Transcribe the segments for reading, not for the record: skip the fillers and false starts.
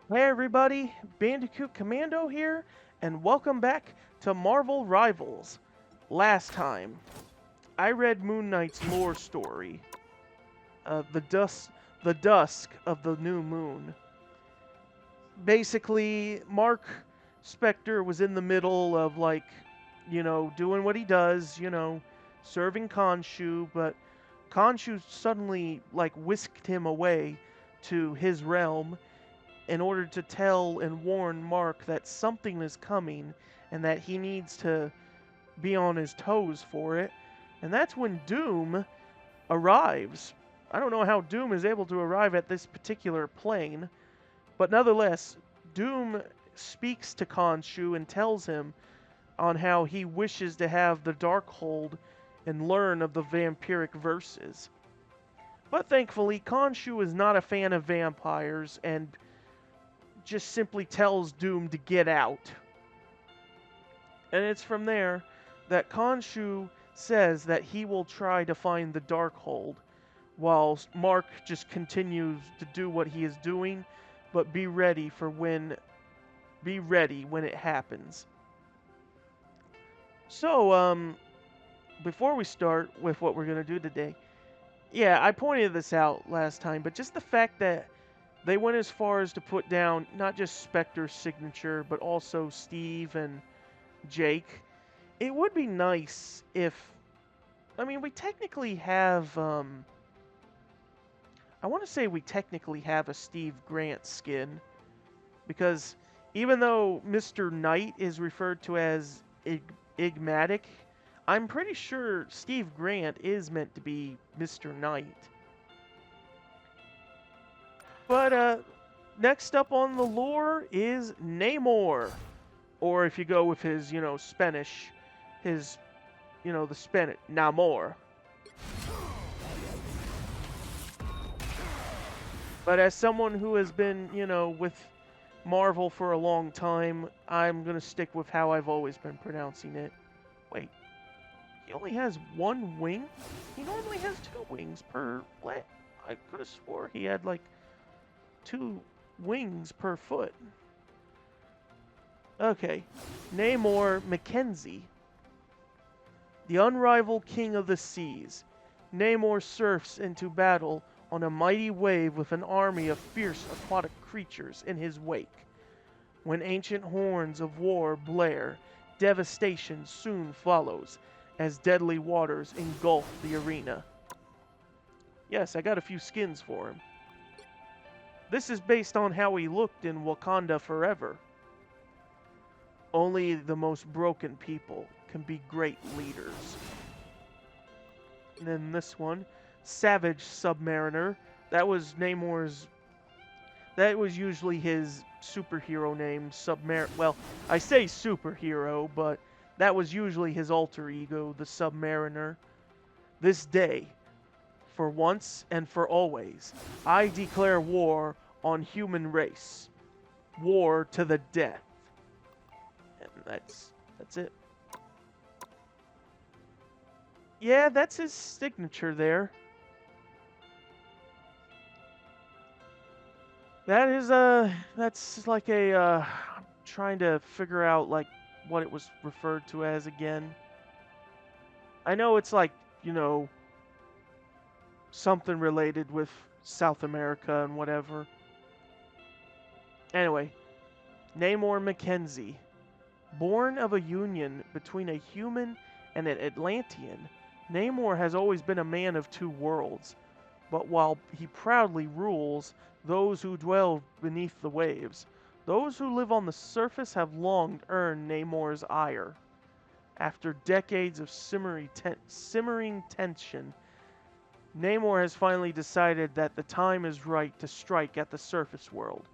Hey everybody, Bandicoot Commando here, and welcome back to Marvel Rivals. Last time, I read Moon Knight's lore story, the dusk of the new moon. Basically, Mark Spector was in the middle of doing what he does, serving Khonshu, but Khonshu suddenly whisked him away to his realm in order to tell and warn Mark that something is coming and that he needs to be on his toes for it. And that's when Doom arrives. I don't know how Doom is able to arrive at this particular plane, but nonetheless, Doom speaks to Khonshu and tells him on how he wishes to have the Darkhold and learn of the vampiric verses. But thankfully, Khonshu is not a fan of vampires and just simply tells Doom to get out. And it's from there that Khonshu says that he will try to find the Darkhold, while Mark just continues to do what he is doing, but be ready when it happens. So, before we start with what we're gonna do today, yeah, I pointed this out last time, but just the fact that they went as far as to put down not just Spectre's signature, but also Steve and Jake. It would be nice if, I mean, we technically have, I want to say we technically have a Steve Grant skin, because even though Mr. Knight is referred to as Igmatic, I'm pretty sure Steve Grant is meant to be Mr. Knight. But, next up on the lore is Namor. Or if you go with his, Spanish, his, the Spanish, Namor. But as someone who has been, with Marvel for a long time, I'm going to stick with how I've always been pronouncing it. Wait, he only has one wing? He normally has two wings per leg. I could have swore he had like two wings per foot. Okay, Namor Mackenzie. The unrivaled king of the seas, Namor surfs into battle on a mighty wave with an army of fierce aquatic creatures in his wake. When ancient horns of war blare, devastation soon follows as deadly waters engulf the arena. Yes, I got a few skins for him. This is based on how he looked in Wakanda Forever. Only the most broken people can be great leaders. And then this one, Savage Submariner. That was Namor's. That was usually his superhero name, Well, I say superhero, but that was usually his alter ego, the Submariner. This day, for once and for always, I declare war on human race. War to the death. And that's it. Yeah, that's his signature there. That's like I'm trying to figure out like what it was referred to as again. I know it's like, you know, something related with South America and whatever. Anyway, Namor Mackenzie. Born of a union between a human and an Atlantean, Namor has always been a man of two worlds. But while he proudly rules those who dwell beneath the waves, those who live on the surface have long earned Namor's ire. After decades of simmering tension, Namor has finally decided that the time is right to strike at the surface world.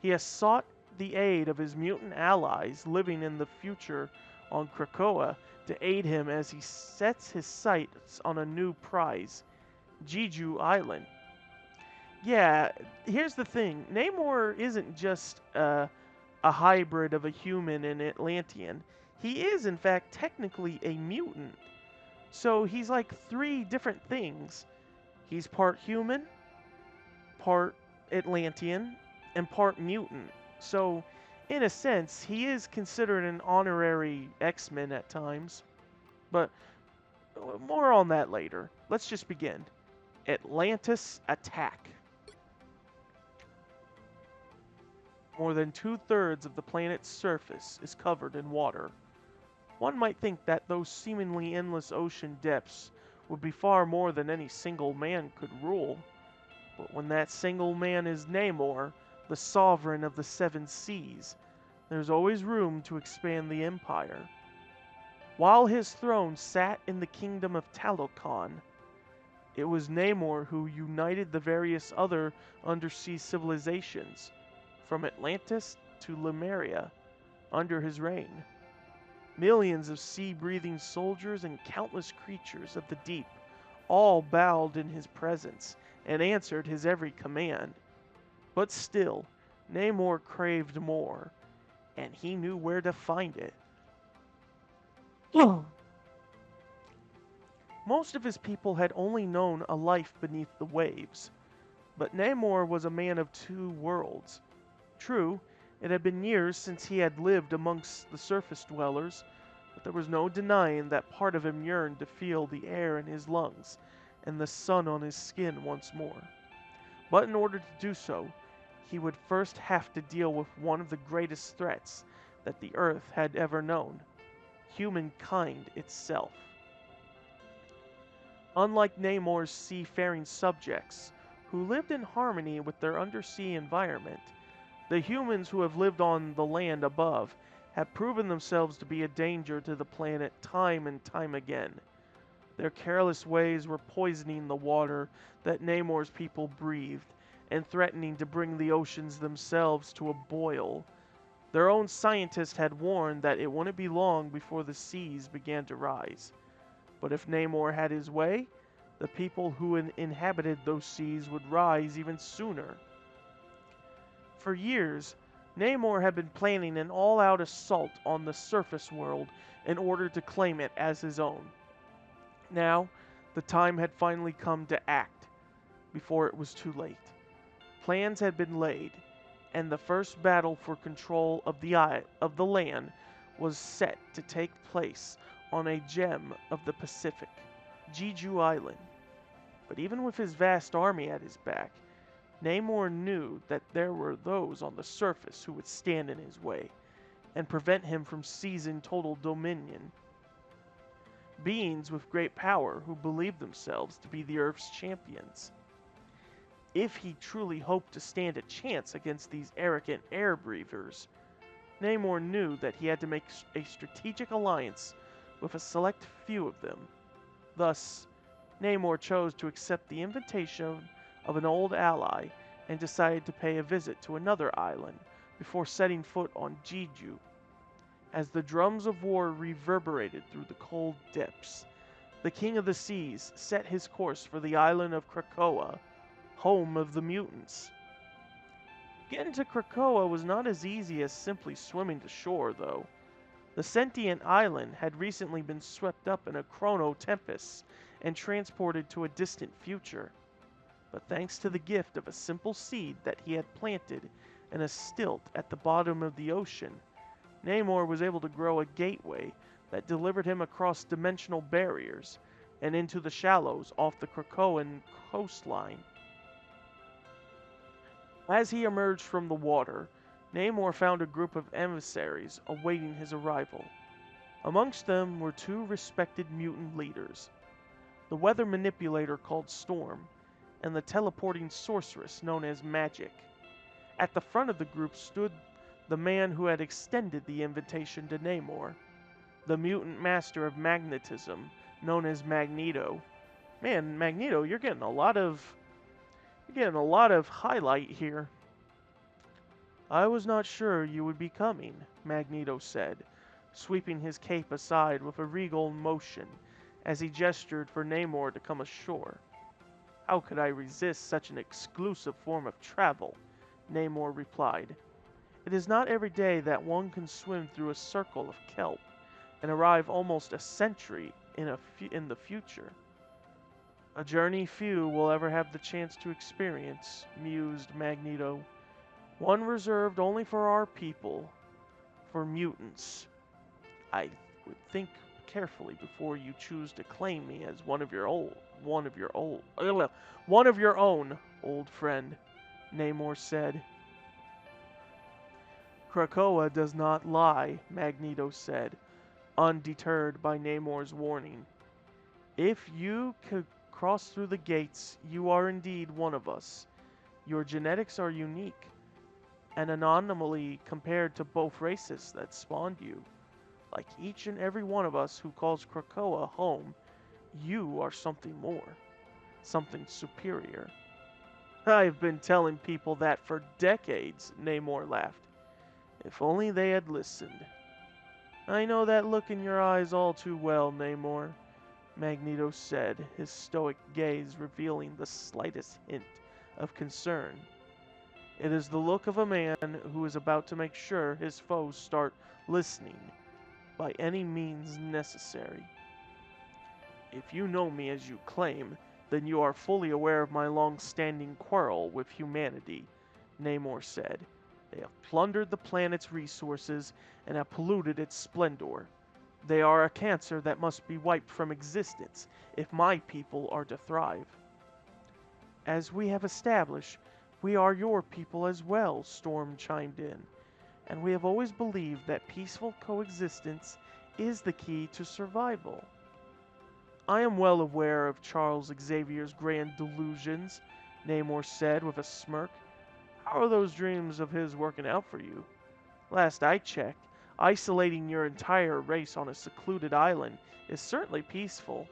He has sought the aid of his mutant allies living in the future on Krakoa to aid him as he sets his sights on a new prize, Jeju Island. Yeah, here's the thing. Namor isn't just a hybrid of a human and Atlantean. He is, in fact, technically a mutant. So he's like three different things. He's part human, part Atlantean, and part mutant. So, in a sense, he is considered an honorary X-Men at times. But more on that later. Let's just begin. Atlantis Attack. More than two-thirds of the planet's surface is covered in water. One might think that those seemingly endless ocean depths would be far more than any single man could rule. But when that single man is Namor, the sovereign of the seven seas, there's always room to expand the empire. While his throne sat in the kingdom of Talokan, it was Namor who united the various other undersea civilizations, from Atlantis to Lemuria, under his reign. Millions of sea-breathing soldiers and countless creatures of the deep all bowed in his presence and answered his every command. But still, Namor craved more, and he knew where to find it. Most of his people had only known a life beneath the waves, but Namor was a man of two worlds. True, it had been years since he had lived amongst the surface dwellers, but there was no denying that part of him yearned to feel the air in his lungs and the sun on his skin once more. But in order to do so, he would first have to deal with one of the greatest threats that the Earth had ever known: humankind itself. Unlike Namor's seafaring subjects, who lived in harmony with their undersea environment, the humans who have lived on the land above have proven themselves to be a danger to the planet time and time again. Their careless ways were poisoning the water that Namor's people breathed and threatening to bring the oceans themselves to a boil. Their own scientists had warned that it wouldn't be long before the seas began to rise. But if Namor had his way, the people who inhabited those seas would rise even sooner. For years, Namor had been planning an all-out assault on the surface world in order to claim it as his own. Now, the time had finally come to act, before it was too late. Plans had been laid, and the first battle for control of the land was set to take place on a gem of the Pacific, Jeju Island. But even with his vast army at his back, Namor knew that there were those on the surface who would stand in his way and prevent him from seizing total dominion. Beings with great power who believed themselves to be the Earth's champions. If he truly hoped to stand a chance against these arrogant air breathers, Namor knew that he had to make a strategic alliance with a select few of them. Thus, Namor chose to accept the invitation of an old ally and decided to pay a visit to another island before setting foot on Jeju. As the drums of war reverberated through the cold depths, the King of the Seas set his course for the island of Krakoa, home of the mutants. Getting to Krakoa was not as easy as simply swimming to shore, though. The sentient island had recently been swept up in a chrono tempest and transported to a distant future. But thanks to the gift of a simple seed that he had planted in a stilt at the bottom of the ocean, Namor was able to grow a gateway that delivered him across dimensional barriers and into the shallows off the Krakoan coastline. As he emerged from the water, Namor found a group of emissaries awaiting his arrival. Amongst them were two respected mutant leaders, the weather manipulator called Storm, and the teleporting sorceress known as Magic. At the front of the group stood the man who had extended the invitation to Namor, the mutant master of magnetism known as Magneto. Man, Magneto, you're getting a lot of highlight here. I was not sure you would be coming, Magneto said, sweeping his cape aside with a regal motion as he gestured for Namor to come ashore. How could I resist such an exclusive form of travel? Namor replied. It is not every day that one can swim through a circle of kelp and arrive almost a century in the future. A journey few will ever have the chance to experience, mused Magneto. One reserved only for our people, for mutants. I would think carefully before you choose to claim me as one of your own, old friend, Namor said. Krakoa does not lie, Magneto said, undeterred by Namor's warning. If you could cross through the gates, you are indeed one of us. Your genetics are unique, an anomaly compared to both races that spawned you. Like each and every one of us who calls Krakoa home, you are something more, something superior. I've been telling people that for decades, Namor laughed. If only they had listened. I know that look in your eyes all too well, Namor, Magneto said, his stoic gaze revealing the slightest hint of concern. It is the look of a man who is about to make sure his foes start listening by any means necessary. If you know me as you claim, then you are fully aware of my long-standing quarrel with humanity, Namor said. They have plundered the planet's resources and have polluted its splendor. They are a cancer that must be wiped from existence if my people are to thrive. As we have established, we are your people as well, Storm chimed in, and we have always believed that peaceful coexistence is the key to survival. I am well aware of Charles Xavier's grand delusions, Namor said with a smirk. How are those dreams of his working out for you? Last I checked, isolating your entire race on a secluded island is certainly peaceful,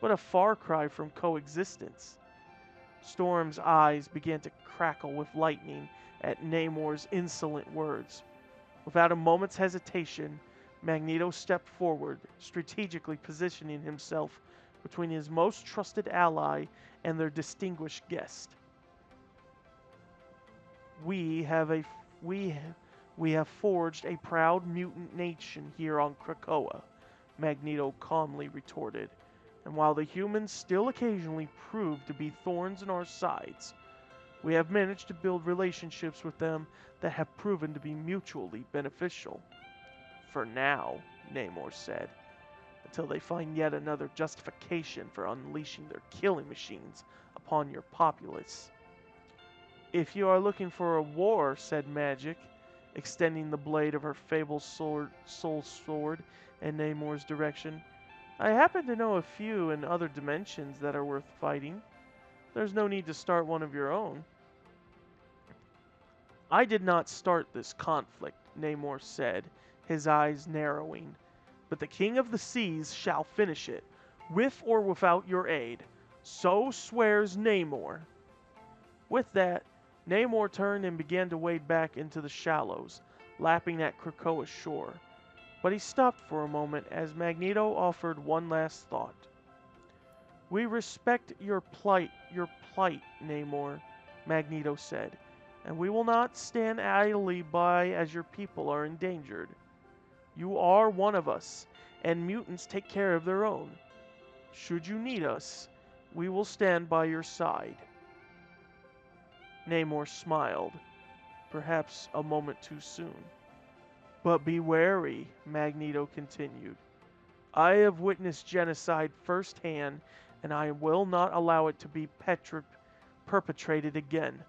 but a far cry from coexistence. Storm's eyes began to crackle with lightning at Namor's insolent words. Without a moment's hesitation, Magneto stepped forward, strategically positioning himself between his most trusted ally and their distinguished guest. We have a we have forged a proud mutant nation here on Krakoa, Magneto calmly retorted. And while the humans still occasionally prove to be thorns in our sides, we have managed to build relationships with them that have proven to be mutually beneficial. For now, Namor said, until they find yet another justification for unleashing their killing machines upon your populace. If you are looking for a war, said Magic, extending the blade of her fabled soul sword in Namor's direction, I happen to know a few in other dimensions that are worth fighting. There's no need to start one of your own. I did not start this conflict, Namor said, his eyes narrowing. But the King of the Seas shall finish it, with or without your aid. So swears Namor. With that, Namor turned and began to wade back into the shallows, lapping at Krakoa's shore. But he stopped for a moment as Magneto offered one last thought. We respect your plight, Namor, Magneto said, and we will not stand idly by as your people are endangered. You are one of us, and mutants take care of their own. Should you need us, we will stand by your side. Namor smiled, perhaps a moment too soon. But be wary, Magneto continued. I have witnessed genocide firsthand, and I will not allow it to be perpetrated again,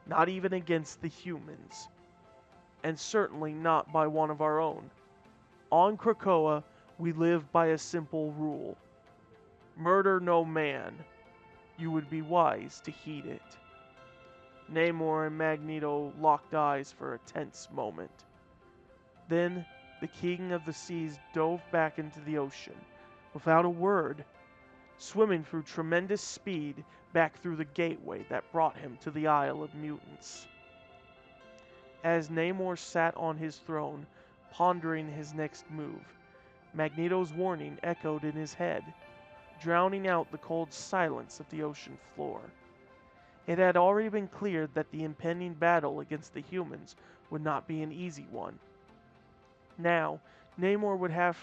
not even against the humans, and certainly not by one of our own. On Krakoa, we live by a simple rule. Murder no man. You would be wise to heed it. Namor and Magneto locked eyes for a tense moment. Then, the King of the Seas dove back into the ocean, without a word, swimming through tremendous speed back through the gateway that brought him to the Isle of Mutants. As Namor sat on his throne, pondering his next move, Magneto's warning echoed in his head, drowning out the cold silence of the ocean floor. It had already been cleared that the impending battle against the humans would not be an easy one. Now, Namor would have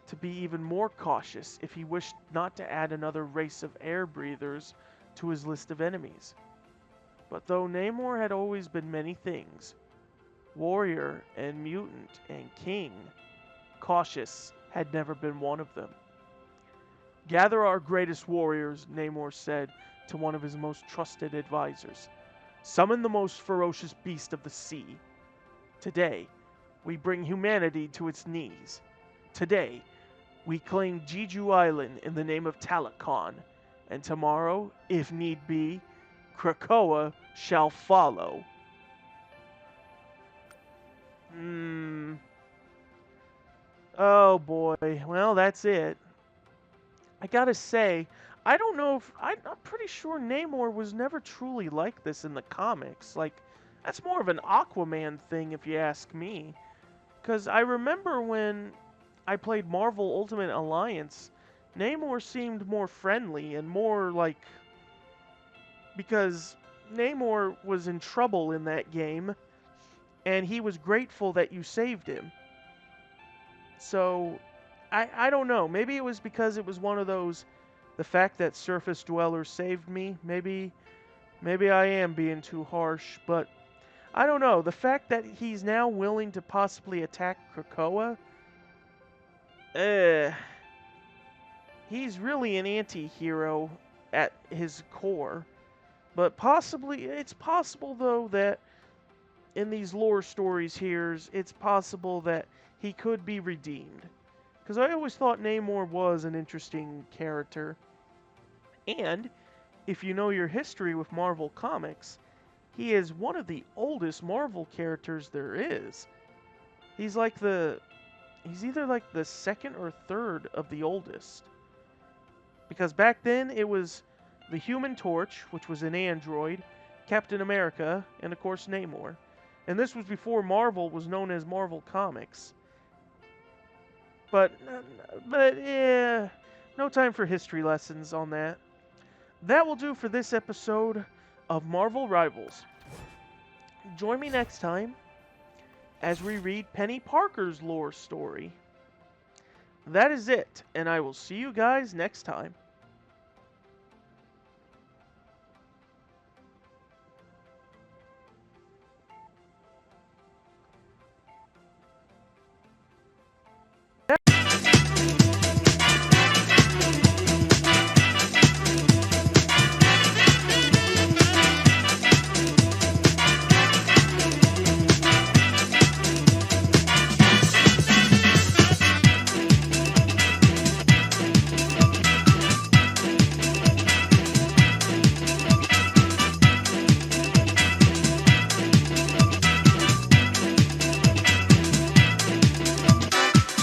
to be even more cautious if he wished not to add another race of air breathers to his list of enemies. But though Namor had always been many things, warrior and mutant and king, cautious had never been one of them. Gather our greatest warriors, Namor said to one of his most trusted advisors. Summon the most ferocious beast of the sea. Today, we bring humanity to its knees. Today, we claim Jeju Island in the name of Talakon. And tomorrow, if need be, Krakoa shall follow. Oh boy. Well, that's it. I gotta say, I don't know if... I'm pretty sure Namor was never truly like this in the comics. Like, that's more of an Aquaman thing, if you ask me. Because I remember when I played Marvel Ultimate Alliance, Namor seemed more friendly and more like... Because Namor was in trouble in that game, and he was grateful that you saved him. So, I don't know. Maybe it was because it was one of those... The fact that Surface Dweller saved me, maybe I am being too harsh, but I don't know. The fact that he's now willing to possibly attack Krakoa, he's really an anti-hero at his core. But possibly, it's possible though that in these lore stories here, it's possible that he could be redeemed. Because I always thought Namor was an interesting character. And, if you know your history with Marvel Comics, he is one of the oldest Marvel characters there is. He's either like the second or third of the oldest. Because back then, it was the Human Torch, which was an android, Captain America, and of course Namor. And this was before Marvel was known as Marvel Comics. But yeah, no time for history lessons on that. That will do for this episode of Marvel Rivals. Join me next time as we read Penny Parker's lore story. That is it, and I will see you guys next time.